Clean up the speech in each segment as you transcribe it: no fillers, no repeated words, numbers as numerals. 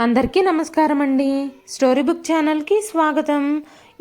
అందరికీ నమస్కారం అండి. స్టోరీ బుక్ ఛానల్కి స్వాగతం.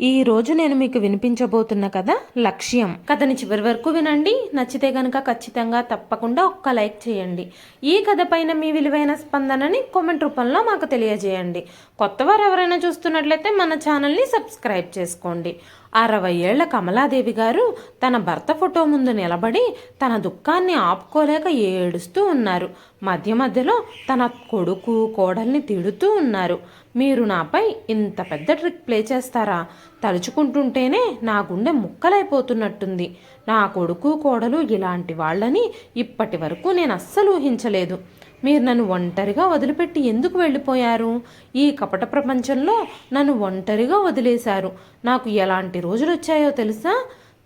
ఈరోజు నేను మీకు వినిపించబోతున్న కథ లక్ష్యం. కథని చివరి వరకు వినండి. నచ్చితే గనక ఖచ్చితంగా తప్పకుండా ఒక్క లైక్ చేయండి. ఈ కథ పైన మీ విలువైన స్పందనని కామెంట్ రూపంలో మాకు తెలియజేయండి. కొత్తవారు ఎవరైనా చూస్తున్నట్లయితే మన ఛానల్ని సబ్స్క్రైబ్ చేసుకోండి. 60 ఏళ్ల కమలాదేవి గారు తన భర్త ఫోటో ముందు నిలబడి తన దుఃఖాన్ని ఆపుకోలేక ఏడుస్తూ ఉన్నారు. మధ్య మధ్యలో తన కొడుకు కోడల్ని తిడుతూ ఉన్నారు. మీరు నాపై ఇంత పెద్ద ట్రిక్ ప్లే చేస్తారా? తలుచుకుంటుంటేనే నా గుండె ముక్కలైపోతున్నట్టుంది. నా కొడుకు కోడలు ఇలాంటి వాళ్ళని ఇప్పటి వరకు నేను అస్సలు ఊహించలేదు. మీరు నన్ను ఒంటరిగా వదిలిపెట్టి ఎందుకు వెళ్ళిపోయారు? ఈ కపట ప్రపంచంలో నన్ను ఒంటరిగా వదిలేశారు. నాకు ఎలాంటి రోజులు వచ్చాయో తెలుసా?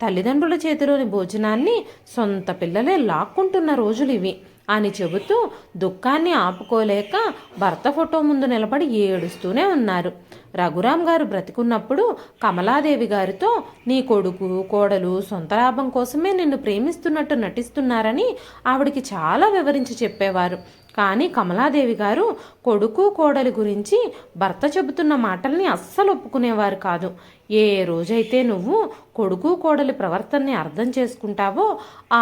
తల్లిదండ్రుల చేతిలోని భోజనాన్ని సొంత పిల్లలే లాక్కుంటున్న రోజులు ఇవి అని చెబుతూ దుఃఖాన్ని ఆపుకోలేక భర్త ఫోటో ముందు నిలబడి ఏడుస్తూనే ఉన్నారు. రఘురాం గారు బ్రతికున్నప్పుడు కమలాదేవి గారితో నీ కొడుకు కోడలు సొంత లాభం కోసమే నిన్ను ప్రేమిస్తున్నట్టు నటిస్తున్నారని ఆవిడికి చాలా వివరించి చెప్పేవారు. కానీ కమలాదేవి గారు కొడుకు కోడలి గురించి భర్త చెబుతున్న మాటల్ని అస్సలు ఒప్పుకునేవారు కాదు. ఏ రోజైతే నువ్వు కొడుకు కోడలి ప్రవర్తనని అర్థం చేసుకుంటావో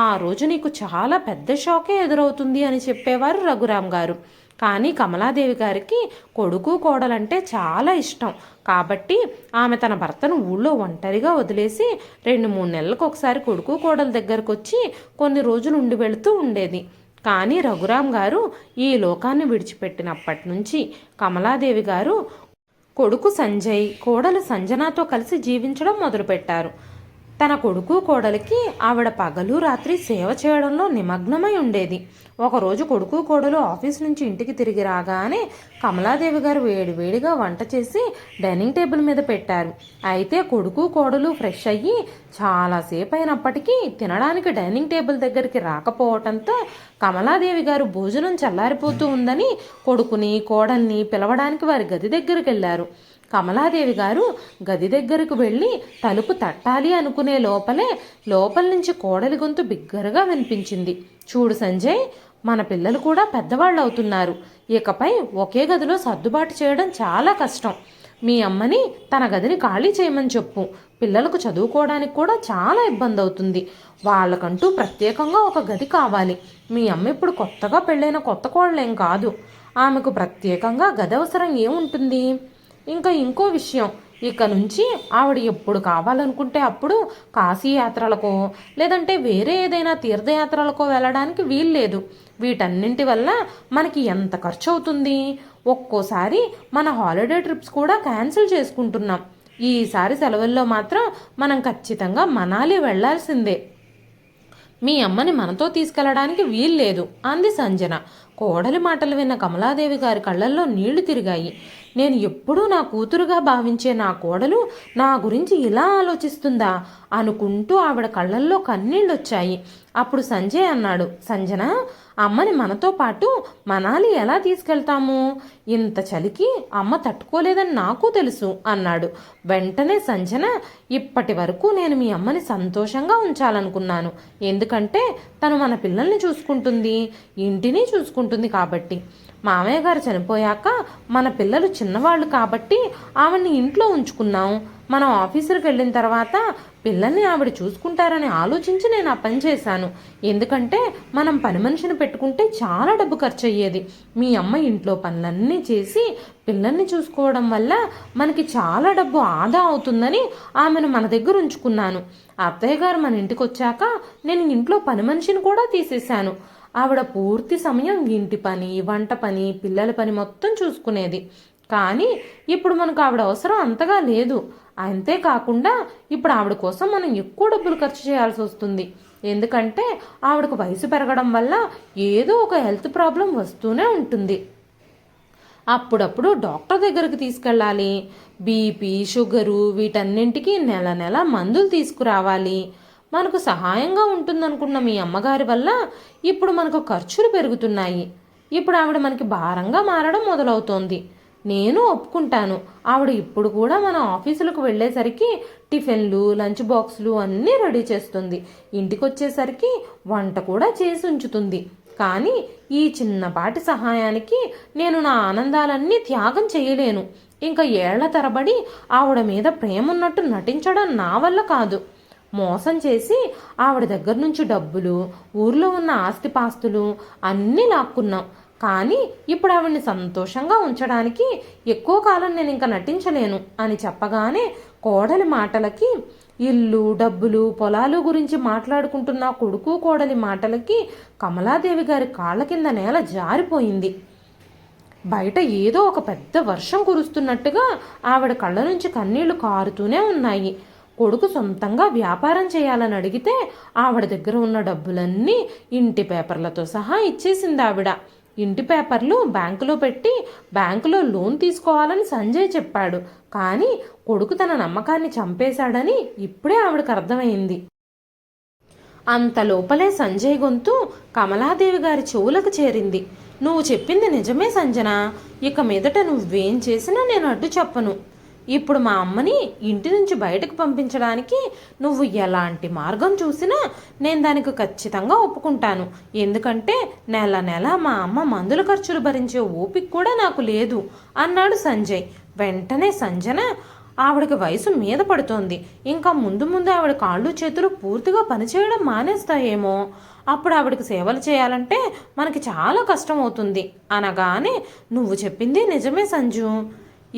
ఆ రోజు నీకు చాలా పెద్ద షాకే ఎదురవుతుంది అని చెప్పేవారు రఘురాం గారు. కానీ కమలాదేవి గారికి కొడుకు కోడలంటే చాలా ఇష్టం. కాబట్టి ఆమె తన భర్తను ఊళ్ళో ఒంటరిగా వదిలేసి 2-3 నెలలకు ఒకసారి కొడుకు కోడల దగ్గరకు వచ్చి కొన్ని రోజులు ఉండి వెళుతూ ఉండేది. కానీ రఘురాం గారు ఈ లోకాన్ని విడిచిపెట్టినప్పటి నుంచి కమలాదేవి గారు కొడుకు సంజయ్ కోడలు సంజనాతో కలిసి జీవించడం మొదలుపెట్టారు. తన కొడుకు కోడలికి ఆవిడ పగలు రాత్రి సేవ చేయడంలో నిమగ్నమై ఉండేది. ఒకరోజు కొడుకు కోడలు ఆఫీస్ నుంచి ఇంటికి తిరిగి రాగానే కమలాదేవి గారు వేడివేడిగా వంట చేసి డైనింగ్ టేబుల్ మీద పెట్టారు. అయితే కొడుకు కోడలు ఫ్రెష్ అయ్యి చాలాసేపు అయినప్పటికీ తినడానికి డైనింగ్ టేబుల్ దగ్గరికి రాకపోవటంతో కమలాదేవి గారు భోజనం చల్లారిపోతూ ఉందని కొడుకుని కోడల్ని పిలవడానికి వారి గది దగ్గరికి వెళ్ళారు. కమలాదేవి గారు గది దగ్గరకు వెళ్ళి తలుపు తట్టాలి అనుకునే లోపల నుంచి కోడలి గొంతు బిగ్గరగా వినిపించింది. చూడు సంజయ్, మన పిల్లలు కూడా పెద్దవాళ్ళు అవుతున్నారు. ఇకపై ఒకే గదిలో సర్దుబాటు చేయడం చాలా కష్టం. మీ అమ్మని తన గదిని ఖాళీ చేయమని చెప్పు. పిల్లలకు చదువుకోవడానికి కూడా చాలా ఇబ్బంది అవుతుంది. వాళ్ళకంటూ ప్రత్యేకంగా ఒక గది కావాలి. మీ అమ్మ ఇప్పుడు కొత్తగా పెళ్ళైన కొత్త కోడలేం కాదు. ఆమెకు ప్రత్యేకంగా గది అవసరం ఏముంటుంది? ఇంకా ఇంకో విషయం, ఇక నుంచి ఆవిడ ఎప్పుడు కావాలనుకుంటే అప్పుడు కాశీ యాత్రలకో లేదంటే వేరే ఏదైనా తీర్థయాత్రలకో వెళ్ళడానికి వీల్లేదు. వీటన్నింటి వల్ల మనకి ఎంత ఖర్చు అవుతుంది? ఒక్కోసారి మన హాలిడే ట్రిప్స్ కూడా క్యాన్సిల్ చేసుకుంటున్నాం. ఈసారి సెలవుల్లో మాత్రం మనం ఖచ్చితంగా మనాలి వెళ్లాల్సిందే. మీ అమ్మని మనతో తీసుకెళ్లడానికి వీల్లేదు అంది సంజన. కోడలి మాటలు విన్న కమలాదేవి గారి కళ్ళల్లో నీళ్లు తిరిగాయి. నేను ఎప్పుడూ నా కూతురుగా భావించే నా కోడలు నా గురించి ఇలా ఆలోచిస్తుందా అనుకుంటూ ఆవిడ కళ్ళల్లో కన్నీళ్ళొచ్చాయి. అప్పుడు సంజయ్ అన్నాడు, సంజన, అమ్మని మనతో పాటు మనాలి ఎలా తీసుకెళ్తాము? ఇంత చలికి అమ్మ తట్టుకోలేదని నాకు తెలుసు అన్నాడు. వెంటనే సంజన, ఇప్పటి వరకు నేను మీ అమ్మని సంతోషంగా ఉంచాలనుకున్నాను. ఎందుకంటే తను మన పిల్లల్ని చూసుకుంటుంది, ఇంటిని చూసుకుంటుంది కాబట్టి. మామయ్య గారు చనిపోయాక మన పిల్లలు చిన్నవాళ్ళు కాబట్టి ఆవిడ్ని ఇంట్లో ఉంచుకున్నాం. మనం ఆఫీసులకు వెళ్ళిన తర్వాత పిల్లల్ని ఆవిడ చూసుకుంటారని ఆలోచించి నేను ఆ పని చేశాను. ఎందుకంటే మనం పని మనిషిని పెట్టుకుంటే చాలా డబ్బు ఖర్చు అయ్యేది. మీ అమ్మ ఇంట్లో పనులన్నీ చేసి పిల్లల్ని చూసుకోవడం వల్ల మనకి చాలా డబ్బు ఆదా అవుతుందని ఆమెను మన దగ్గర ఉంచుకున్నాను. అత్తయ్య గారు మన ఇంటికి వచ్చాక నేను ఇంట్లో పని మనిషిని కూడా తీసేశాను. ఆవిడ పూర్తి సమయం ఇంటి పని, వంట పని, పిల్లల పని మొత్తం చూసుకునేది. కానీ ఇప్పుడు మనకు ఆవిడ అవసరం అంతగా లేదు. అంతేకాకుండా ఇప్పుడు ఆవిడ కోసం మనం ఎక్కువ డబ్బులు ఖర్చు చేయాల్సి వస్తుంది. ఎందుకంటే ఆవిడకు వయసు పెరగడం వల్ల ఏదో ఒక హెల్త్ ప్రాబ్లం వస్తూనే ఉంటుంది. అప్పుడప్పుడు డాక్టర్ దగ్గరికి తీసుకెళ్ళాలి. బీపీ, షుగరు వీటన్నింటికి నెల నెల మందులు తీసుకురావాలి. మనకు సహాయంగా ఉంటుందనుకున్న మీ అమ్మగారి వల్ల ఇప్పుడు మనకు ఖర్చులు పెరుగుతున్నాయి. ఇప్పుడు ఆవిడ మనకి భారంగా మారడం మొదలవుతోంది. నేను ఒప్పుకుంటాను. ఆవిడ ఇప్పుడు కూడా మన ఆఫీసులకు వెళ్ళేసరికి టిఫిన్లు, లంచ్ బాక్సులు అన్నీ రెడీ చేస్తుంది. ఇంటికి వచ్చేసరికి వంట కూడా చేసి ఉంచుతుంది. కానీ ఈ చిన్నపాటి సహాయానికి నేను నా ఆనందాలన్నీ త్యాగం చేయలేను. ఇంకా ఏళ్ల తరబడి ఆవిడ మీద ప్రేమ ఉన్నట్టు నటించడం నా వల్ల కాదు. మోసం చేసి ఆవిడ దగ్గర నుంచి డబ్బులు, ఊర్లో ఉన్న ఆస్తిపాస్తులు అన్నీ లాక్కున్నాం. కానీ ఇప్పుడు ఆవిడ్ని సంతోషంగా ఉంచడానికి ఎక్కువ కాలం నేను ఇంకా నటించలేను అని చెప్పగానే కోడలి మాటలకి, ఇల్లు, డబ్బులు, పొలాలు గురించి మాట్లాడుకుంటున్న కొడుకు కోడలి మాటలకి కమలాదేవి గారి కాళ్ళ కింద నేల జారిపోయింది. బయట ఏదో ఒక పెద్ద వర్షం కురుస్తున్నట్టుగా ఆవిడ కళ్ళ నుంచి కన్నీళ్లు కారుతూనే ఉన్నాయి. కొడుకు సొంతంగా వ్యాపారం చేయాలని అడిగితే ఆవిడ దగ్గర ఉన్న డబ్బులన్నీ ఇంటి పేపర్లతో సహా ఇచ్చేసింది ఆవిడ. ఇంటి పేపర్లు బ్యాంకులో పెట్టి బ్యాంకులో లోన్ తీసుకోవాలని సంజయ్ చెప్పాడు. కానీ కొడుకు తన నమ్మకాన్ని చంపేశాడని ఇప్పుడే ఆవిడకు అర్థమైంది. అంత లోపలే సంజయ్ గొంతు కమలాదేవి గారి చెవులకు చేరింది. నువ్వు చెప్పింది నిజమే సంజన. ఇక మీదట నువ్వేం చేసినా నేను అడ్డు చెప్పను. ఇప్పుడు మా అమ్మని ఇంటి నుంచి బయటకు పంపించడానికి నువ్వు ఎలాంటి మార్గం చూసినా నేను దానికి ఖచ్చితంగా ఒప్పుకుంటాను. ఎందుకంటే నెల నెల మా అమ్మ మందుల ఖర్చులు భరించే ఓపిక కూడా నాకు లేదు అన్నాడు సంజయ్. వెంటనే సంజన, ఆవిడకి వయసు మీద పడుతోంది. ఇంకా ముందు ముందు ఆవిడ కాళ్ళు చేతులు పూర్తిగా పనిచేయడం మానేస్తాయేమో. అప్పుడు ఆవిడకి సేవలు చేయాలంటే మనకి చాలా కష్టం అవుతుంది అనగానే, నువ్వు చెప్పింది నిజమే సంజు.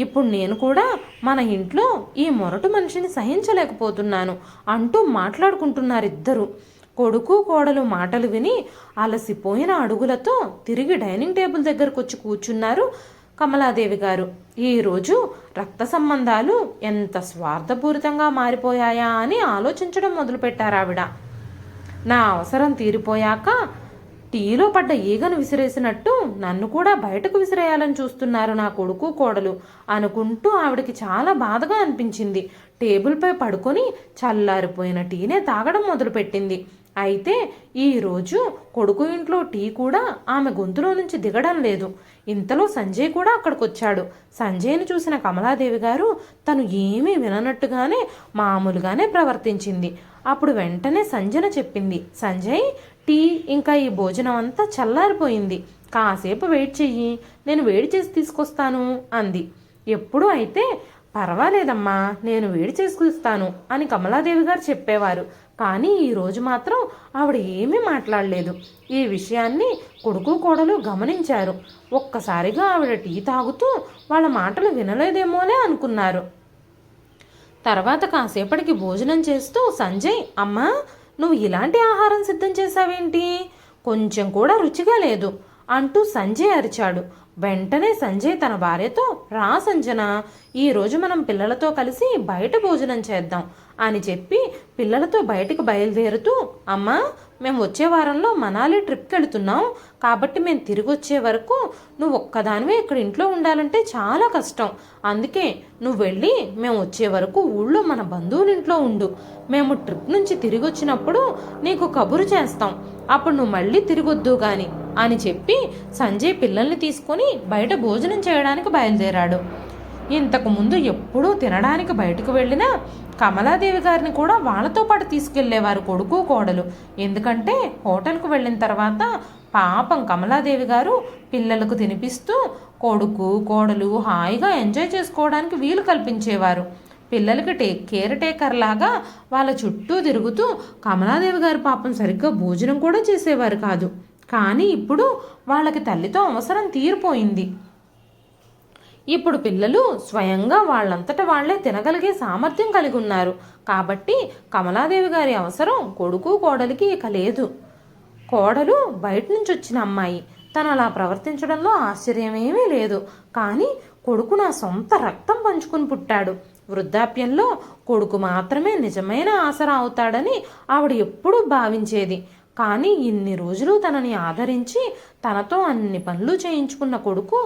ఇప్పుడు నేను కూడా మన ఇంట్లో ఈ మొరటు మనిషిని సహించలేకపోతున్నాను అంటూ మాట్లాడుకుంటున్నారిద్దరు. కొడుకు కోడలు మాటలు విని అలసిపోయిన అడుగులతో తిరిగి డైనింగ్ టేబుల్ దగ్గరకు వచ్చి కూర్చున్నారు కమలాదేవి గారు. ఈరోజు రక్త సంబంధాలు ఎంత స్వార్థపూరితంగా మారిపోయాయా అని ఆలోచించడం మొదలుపెట్టారు ఆవిడ. నా అవసరం తీరిపోయాక టీలో పడ్డ ఈగను విసిరేసినట్టు నన్ను కూడా బయటకు విసిరేయాలని చూస్తున్నారు నా కొడుకు కోడలు అనుకుంటూ ఆవిడకి చాలా బాధగా అనిపించింది. టేబుల్పై పడుకొని చల్లారిపోయిన టీనే తాగడం మొదలుపెట్టింది. అయితే ఈరోజు కొడుకు ఇంట్లో టీ కూడా ఆమె గొంతులో నుంచి దిగడం లేదు. ఇంతలో సంజయ్ కూడా అక్కడికి వచ్చాడు. సంజయ్ని చూసిన కమలాదేవి గారు తను ఏమీ విననట్టుగానే మామూలుగానే ప్రవర్తించింది. అప్పుడు వెంటనే సంజన చెప్పింది, సంజయ్, టీ ఇంకా ఈ భోజనం అంతా చల్లారిపోయింది. కాసేపు వెయిట్ చెయ్యి, నేను వేడి చేసి తీసుకొస్తాను అంది. ఎప్పుడు అయితే పర్వాలేదమ్మా, నేను వేడి చేసుకొస్తాను అని కమలాదేవి గారు చెప్పేవారు. కానీ ఈరోజు మాత్రం ఆవిడ ఏమీ మాట్లాడలేదు. ఈ విషయాన్ని కొడుకు కోడలు గమనించారు. ఒక్కసారిగా ఆవిడ టీ తాగుతూ వాళ్ళ మాటలు వినలేదేమోనే అనుకున్నారు. తర్వాత కాసేపటికి భోజనం చేస్తూ సంజయ్, అమ్మా, నువ్వు ఇలాంటి ఆహారం సిద్ధం చేశావేంటి? కొంచెం కూడా రుచిగా లేదు అంటూ సంజయ్ అరిచాడు. వెంటనే సంజయ్ తన భార్యతో, రా సంజన, ఈరోజు మనం పిల్లలతో కలిసి బయట భోజనం చేద్దాం అని చెప్పి పిల్లలతో బయటకు బయలుదేరుతూ, అమ్మా, మేము వచ్చే వారంలో మనాలి ట్రిప్కి వెళుతున్నాం. కాబట్టి మేము తిరిగి వచ్చే వరకు నువ్వు ఒక్కదానివే ఇక్కడ ఇంట్లో ఉండాలంటే చాలా కష్టం. అందుకే నువ్వు వెళ్ళి మేము వచ్చే వరకు ఊళ్ళో మన బంధువుల ఇంట్లో ఉండు. మేము ట్రిప్ నుంచి తిరిగి వచ్చినప్పుడు నీకు కబురు చేస్తాం. అప్పుడు నువ్వు మళ్ళీ తిరిగొద్దు గాని అని చెప్పి సంజయ్ పిల్లల్ని తీసుకొని బయట భోజనం చేయడానికి బయలుదేరాడు. ఇంతకు ముందు ఎప్పుడూ తినడానికి బయటకు వెళ్ళినా కమలాదేవి గారిని కూడా వాళ్ళతో పాటు తీసుకెళ్లేవారు కొడుకు కోడలు. ఎందుకంటే హోటల్కు వెళ్ళిన తర్వాత పాపం కమలాదేవి గారు పిల్లలకు తినిపిస్తూ కొడుకు కోడలు హాయిగా ఎంజాయ్ చేసుకోవడానికి వీలు కల్పించేవారు. పిల్లలకి కేర్ టేకర్ లాగా వాళ్ళ చుట్టూ తిరుగుతూ కమలాదేవి గారు పాపం సరిగ్గా భోజనం కూడా చేసేవారు కాదు. కానీ ఇప్పుడు వాళ్ళకి తల్లితో అవసరం తీరిపోయింది. ఇప్పుడు పిల్లలు స్వయంగా వాళ్ళంతట వాళ్లే తినగలిగే సామర్థ్యం కలిగి ఉన్నారు. కాబట్టి కమలాదేవి గారి అవసరం కొడుకు కోడలికి ఇక లేదు. కోడలు బయట నుంచి వచ్చిన అమ్మాయి, తను అలా ప్రవర్తించడంలో ఆశ్చర్యమేమీ లేదు. కానీ కొడుకు నా సొంత రక్తం పంచుకుని పుట్టాడు. వృద్ధాప్యంలో కొడుకు మాత్రమే నిజమైన ఆసరా అవుతాడని ఆవిడ ఎప్పుడూ భావించేది. కానీ ఇన్ని రోజులు తనని ఆదరించి తనతో అన్ని పనులు చేయించుకున్న కొడుకు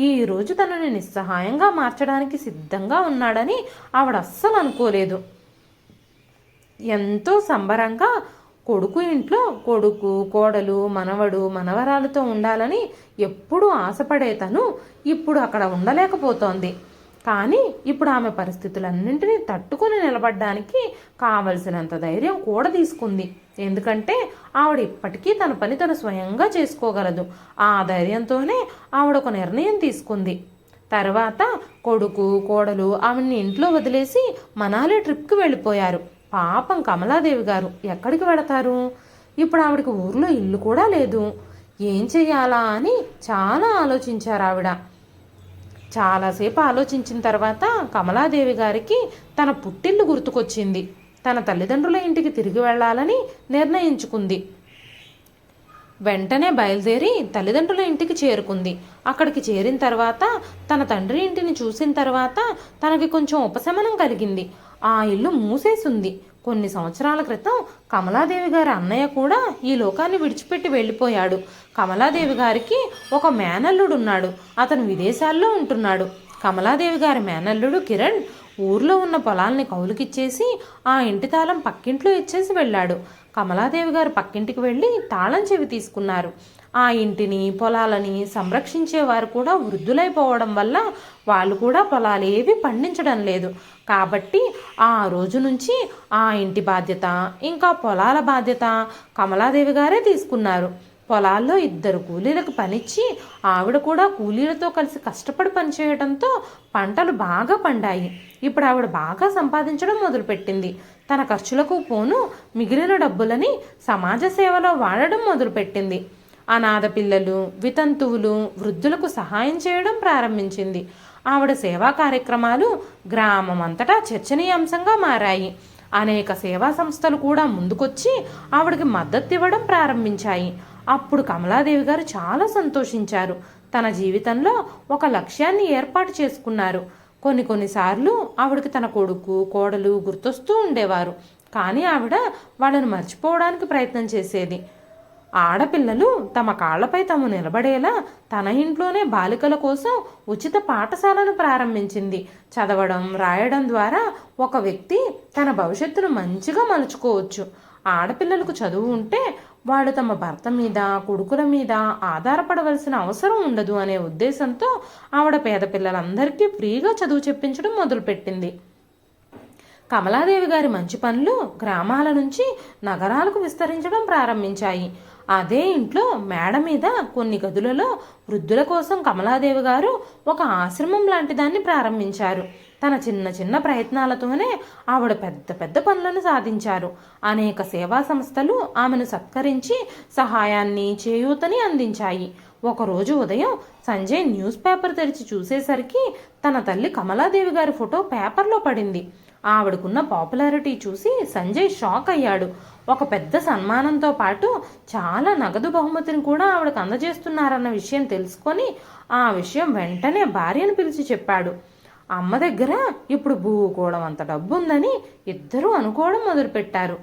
ఈరోజు తనని నిస్సహాయంగా మార్చడానికి సిద్ధంగా ఉన్నాడని ఆవిడ అస్సలు అనుకోలేదు. ఎంతో సంబరంగా కొడుకు ఇంట్లో కొడుకు కోడలు మనవడు మనవరాలతో ఉండాలని ఎప్పుడూ ఆశపడే తను ఇప్పుడు అక్కడ ఉండలేకపోతోంది. కానీ ఇప్పుడు ఆమె పరిస్థితులన్నింటినీ తట్టుకుని నిలబడడానికి కావలసినంత ధైర్యం కూడా తీసుకుంది. ఎందుకంటే ఆవిడ ఇప్పటికీ తన పని తను స్వయంగా చేసుకోగలదు. ఆ ధైర్యంతోనే ఆవిడ ఒక నిర్ణయం తీసుకుంది. తర్వాత కొడుకు కోడలు ఆవిడ్ని ఇంట్లో వదిలేసి మనాలి ట్రిప్కి వెళ్ళిపోయారు. పాపం కమలాదేవి గారు ఎక్కడికి వెళతారు? ఇప్పుడు ఆవిడకి ఊర్లో ఇల్లు కూడా లేదు. ఏం చెయ్యాలా అని చాలా ఆలోచించారు ఆవిడ. చాలాసేపు ఆలోచించిన తర్వాత కమలాదేవి గారికి తన పుట్టిల్లు గుర్తుకొచ్చింది. తన తల్లిదండ్రుల ఇంటికి తిరిగి వెళ్ళాలని నిర్ణయించుకుంది. వెంటనే బయలుదేరి తల్లిదండ్రుల ఇంటికి చేరుకుంది. అక్కడికి చేరిన తర్వాత తన తండ్రి ఇంటిని చూసిన తర్వాత తనకి కొంచెం ఉపశమనం కలిగింది. ఆ ఇల్లు మూసేసింది. కొన్ని సంవత్సరాల క్రితం కమలాదేవి గారి అన్నయ్య కూడా ఈ లోకాన్ని విడిచిపెట్టి వెళ్ళిపోయాడు. కమలాదేవి గారికి ఒక మేనల్లుడున్నాడు. అతను విదేశాల్లో ఉంటున్నాడు. కమలాదేవి గారి మేనల్లుడు కిరణ్ ఊర్లో ఉన్న పొలాల్ని కౌలుకిచ్చేసి ఆ ఇంటి తాళం పక్కింట్లో ఇచ్చేసి వెళ్ళాడు. కమలాదేవి గారు పక్కింటికి వెళ్ళి తాళం చెవి తీసుకున్నారు. ఆ ఇంటిని పొలాలని సంరక్షించేవారు కూడా వృద్ధులైపోవడం వల్ల వాళ్ళు కూడా పొలాలేవి పండించడం లేదు. కాబట్టి ఆ రోజు నుంచి ఆ ఇంటి బాధ్యత ఇంకా పొలాల బాధ్యత కమలాదేవి గారే తీసుకున్నారు. పొలాల్లో 2 కూలీలకు పనిచ్చి ఆవిడ కూడా కూలీలతో కలిసి కష్టపడి పనిచేయడంతో పంటలు బాగా పండాయి. ఇప్పుడు ఆవిడ బాగా సంపాదించడం మొదలుపెట్టింది. తన ఖర్చులకు పోను మిగిలిన డబ్బులని సమాజ సేవలో వాడడం మొదలుపెట్టింది. అనాథ పిల్లలు, వితంతువులు, వృద్ధులకు సహాయం చేయడం ప్రారంభించింది. ఆవిడ సేవా కార్యక్రమాలు గ్రామం అంతటా చర్చనీయాంశంగా మారాయి. అనేక సేవా సంస్థలు కూడా ముందుకొచ్చి ఆవిడకి మద్దతు ఇవ్వడం ప్రారంభించాయి. అప్పుడు కమలాదేవి గారు చాలా సంతోషించారు. తన జీవితంలో ఒక లక్ష్యాన్ని ఏర్పాటు చేసుకున్నారు. కొన్నిసార్లు ఆవిడకి తన కొడుకు కోడలు గుర్తొస్తూ ఉండేవారు. కానీ ఆవిడ వాళ్ళను మర్చిపోవడానికి ప్రయత్నం చేసేది. ఆడపిల్లలు తమ కాళ్లపై తాము నిలబడేలా తన ఇంట్లోనే బాలికల కోసం ఉచిత పాఠశాలను ప్రారంభించింది. చదవడం రాయడం ద్వారా ఒక వ్యక్తి తన భవిష్యత్తును మంచిగా మలుచుకోవచ్చు. ఆడపిల్లలకు చదువు ఉంటే వాళ్ళు తమ భర్త మీద కొడుకుల మీద ఆధారపడవలసిన అవసరం ఉండదు అనే ఉద్దేశంతో ఆవిడ పేద పిల్లలందరికీ ఫ్రీగా చదువు చెప్పించడం మొదలుపెట్టింది. కమలాదేవి గారి మంచి పనులు గ్రామాల నుంచి నగరాలకు విస్తరించడం ప్రారంభించాయి. అదే ఇంట్లో మేడ మీద కొన్ని గదులలో వృద్ధుల కోసం కమలాదేవి గారు ఒక ఆశ్రమం లాంటి దాన్ని ప్రారంభించారు. తన చిన్న చిన్న ప్రయత్నాలతోనే ఆవిడ పెద్ద పెద్ద పనులను సాధించారు. అనేక సేవా సంస్థలు ఆమెను సత్కరించి సహాయాన్ని చేయూతని అందించాయి. ఒకరోజు ఉదయం సంజయ్ న్యూస్ పేపర్ తెరిచి చూసేసరికి తన తల్లి కమలాదేవి గారి ఫోటో పేపర్లో పడింది. ఆవిడకున్న పాపులారిటీ చూసి సంజయ్ షాక్ అయ్యాడు. ఒక పెద్ద సన్మానంతో పాటు చాలా నగదు బహుమతిని కూడా ఆవిడకు అందజేస్తున్నారన్న విషయం తెలుసుకొని ఆ విషయం వెంటనే భార్యను పిలిచి చెప్పాడు. అమ్మ దగ్గర ఇప్పుడు భూగోళం అంత డబ్బు ఉందని ఇద్దరూ అనుకోవడం మొదలుపెట్టారు.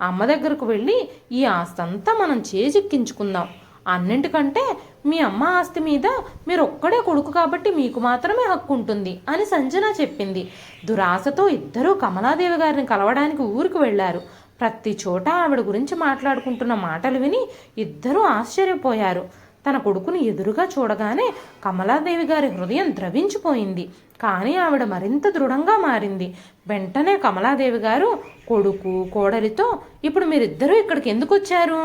అమ్మ దగ్గరకు వెళ్ళి ఈ ఆస్తంతా మనం చేజిక్కించుకుందాం. అన్నింటికంటే మీ అమ్మ ఆస్తి మీద మీరు ఒక్కడే కొడుకు కాబట్టి మీకు మాత్రమే హక్కు ఉంటుంది అని సంజన చెప్పింది. దురాశతో ఇద్దరూ కమలాదేవి గారిని కలవడానికి ఊరికి వెళ్లారు. ప్రతి చోట ఆవిడ గురించి మాట్లాడుకుంటున్న మాటలు విని ఇద్దరూ ఆశ్చర్యపోయారు. తన కొడుకుని ఎదురుగా చూడగానే కమలాదేవి గారి హృదయం ద్రవించిపోయింది. కానీ ఆవిడ మరింత దృఢంగా మారింది. వెంటనే కమలాదేవి గారు కొడుకు కోడలితో, ఇప్పుడు మీరిద్దరూ ఇక్కడికి ఎందుకు వచ్చారు?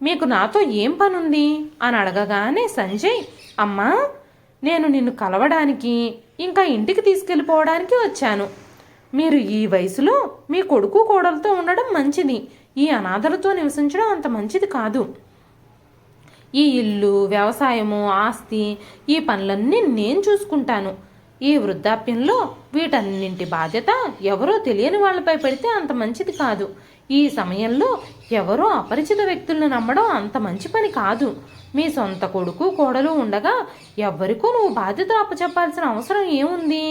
మీకు నాతో ఏం పనుంది అని అడగగానే సంజయ్, అమ్మా నేను నిన్ను కలవడానికి ఇంకా ఇంటికి తీసుకెళ్ళిపోవడానికి వచ్చాను. మీరు ఈ వయసులో మీ కొడుకు కోడలతో ఉండడం మంచిది. ఈ అనాథలతో నివసించడం అంత మంచిది కాదు. ఈ ఇల్లు, వ్యవసాయము, ఆస్తి, ఈ పనులన్నీ నేను చూసుకుంటాను. ఈ వృద్ధాప్యంలో వీటన్నింటి బాధ్యత ఎవరో తెలియని వాళ్ళపై పెడితే అంత మంచిది కాదు. ఈ సమయంలో ఎవరో అపరిచిత వ్యక్తులను నమ్మడం అంత మంచి పని కాదు. మీ సొంత కొడుకు కోడలు ఉండగా ఎవరికో నువ్వు బాధ్యత అప్పచెప్పాల్సిన అవసరం ఏముంది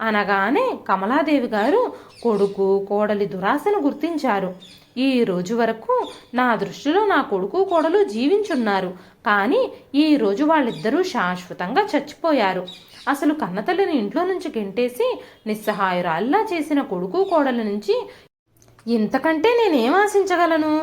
అనగానే కమలాదేవి గారు కొడుకు కోడలి దురాశను గుర్తించారు. ఈ రోజు వరకు నా దృష్టిలో నా కొడుకు కోడలు జీవించున్నారు. కానీ ఈ రోజు వాళ్ళిద్దరూ శాశ్వతంగా చచ్చిపోయారు. అసలు కన్నతల్లిని ఇంట్లో నుంచి గెంటేసి నిస్సహాయురాల్లా చేసిన కొడుకు కోడల నుంచి ఇంతకంటే నేనేం ఆశించగలను?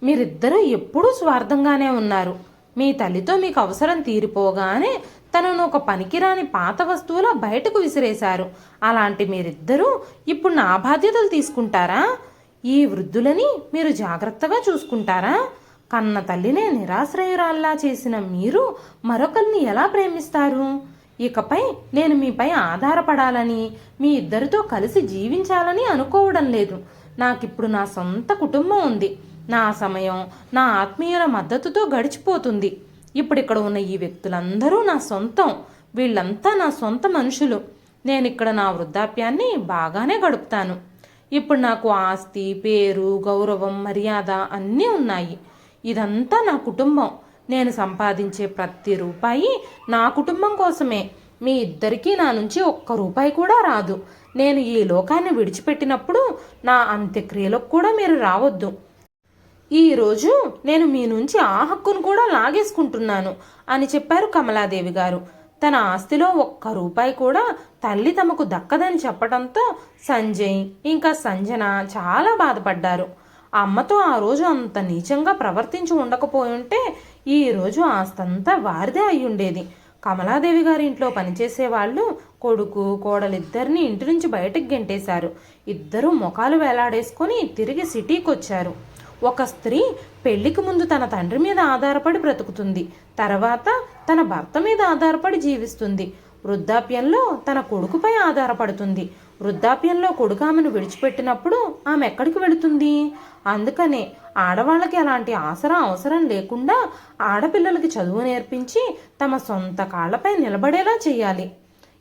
మీరిద్దరూ ఎప్పుడూ స్వార్థంగానే ఉన్నారు. మీ తల్లితో మీకు అవసరం తీరిపోగానే తనను ఒక పనికిరాని పాత వస్తువులా బయటకు విసిరేశారు. అలాంటి మీరిద్దరూ ఇప్పుడు నా బాధ్యతలు తీసుకుంటారా? ఈ వృద్ధులని మీరు జాగ్రత్తగా చూసుకుంటారా? కన్న తల్లినే నిరాశ్రయురాల్లా చేసిన మీరు మరొకరిని ఎలా ప్రేమిస్తారు? ఇకపై నేను మీపై ఆధారపడాలని, మీ ఇద్దరితో కలిసి జీవించాలని అనుకోవడం లేదు. నాకిప్పుడు నా సొంత కుటుంబం ఉంది. నా సమయం నా ఆత్మీయుల మద్దతుతో గడిచిపోతుంది. ఇప్పుడిక్కడ ఉన్న ఈ వ్యక్తులందరూ నా సొంతం. వీళ్ళంతా నా సొంత మనుషులు. నేనిక్కడ నా వృద్ధాప్యాన్ని బాగానే గడుపుతాను. ఇప్పుడు నాకు ఆస్తి, పేరు, గౌరవం, మర్యాద అన్నీ ఉన్నాయి. ఇదంతా నా కుటుంబం. నేను సంపాదించే ప్రతి రూపాయి నా కుటుంబం కోసమే. మీ ఇద్దరికీ నా నుంచి ఒక్క రూపాయి కూడా రాదు. నేను ఈ లోకాన్ని విడిచిపెట్టినప్పుడు నా అంత్యక్రియలకు కూడా మీరు రావద్దు. ఈరోజు నేను మీ నుంచి ఆ హక్కును కూడా లాగేసుకుంటున్నాను అని చెప్పారు కమలాదేవి గారు. తన ఆస్తిలో ఒక్క రూపాయి కూడా తల్లి తమకు దక్కదని చెప్పడంతో సంజయ్ ఇంకా సంజన చాలా బాధపడ్డారు. అమ్మతో ఆ రోజు అంత నీచంగా ప్రవర్తించి ఉండకపోయుంటే ఈరోజు ఆస్తంతా వారిదే అయ్యుండేది. కమలాదేవి గారి ఇంట్లో పనిచేసే వాళ్ళు కొడుకు కోడలిద్దరిని ఇంటి నుంచి బయటకు గెంటేశారు. ఇద్దరూ ముఖాలు వేలాడేసుకొని తిరిగి సిటీకి వచ్చారు. ఒక స్త్రీ పెళ్లికి ముందు తన తండ్రి మీద ఆధారపడి బ్రతుకుతుంది. తర్వాత తన భర్త మీద ఆధారపడి జీవిస్తుంది. వృద్ధాప్యంలో తన కొడుకుపై ఆధారపడుతుంది. వృద్ధాప్యంలో కొడుకు ఆమెను విడిచిపెట్టినప్పుడు ఆమె ఎక్కడికి వెళుతుంది? అందుకనే ఆడవాళ్ళకి అలాంటి ఆసరా అవసరం లేకుండా ఆడపిల్లలకి చదువు నేర్పించి తమ సొంత కాళ్లపై నిలబడేలా చేయాలి.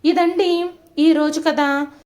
ఇదండి ఈరోజు కథ.